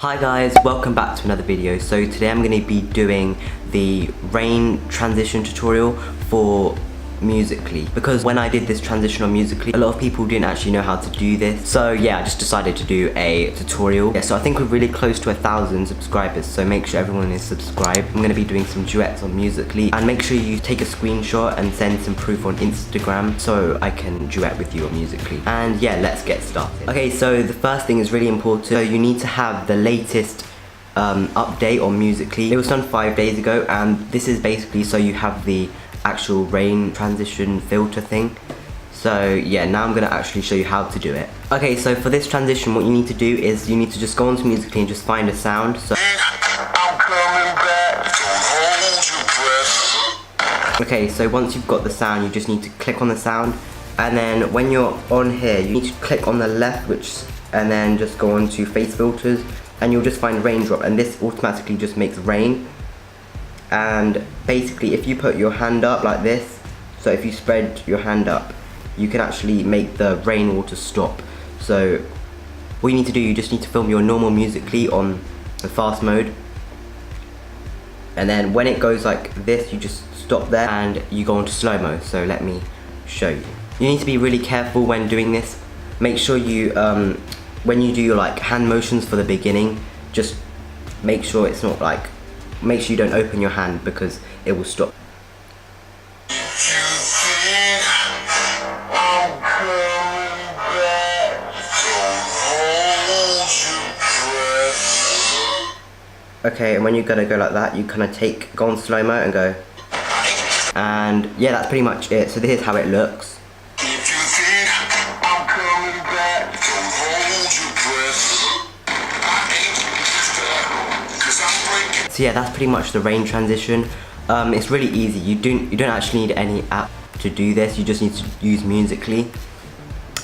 Hi guys, welcome back to another video. So today I'm going to be doing the rain transition tutorial for Musical.ly, because when I did this transition on Musical.ly, a lot of people didn't actually know how to do this. So yeah, I just decided to do a tutorial. Yeah, so I think we're really close to 1,000 subscribers, so make sure everyone is subscribed. I'm going to be doing some duets on Musical.ly, and make sure you take a screenshot and send some proof on Instagram so I can duet with you on Musical.ly. And yeah, let's get started. Okay, so the first thing is really important. So you need to have the latest update on Musical.ly. It was done 5 days ago, and this is basically so you have the actual rain transition filter thing. So yeah, now I'm gonna actually show you how to do it. Okay, so for this transition, what you need to do is you need to just go onto Musical.ly and just find a sound. So okay, so once you've got the sound, you just need to click on the sound, and then when you're on here, you need to click on the left, and then just go on to face filters, and you'll just find raindrop, and this automatically just makes rain. And basically, if you put your hand up like this, so if you spread your hand up, you can actually make the rainwater stop. So what you need to do, you just need to film your normal Musical.ly on the fast mode, and then when it goes like this, you just stop there and you go into slow-mo. So let me show you. You need to be really careful when doing this. Make sure you when you do your like hand motions for the beginning, just make sure it's not like, make sure you don't open your hand because it will stop. Okay, and when you're gonna go like that, you kind of go on slow-mo and go. And yeah, that's pretty much it. So this is how it looks. So yeah, that's pretty much the rain transition. It's really easy. You don't actually need any app to do this. You just need to use Musical.ly.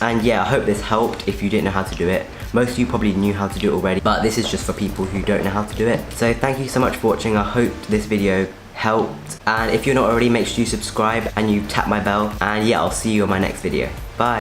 And yeah, I hope this helped if you didn't know how to do it. Most of you probably knew how to do it already, but this is just for people who don't know how to do it. So thank you so much for watching. I hope this video helped. And if you're not already, make sure you subscribe and you tap my bell. And yeah, I'll see you on my next video. Bye.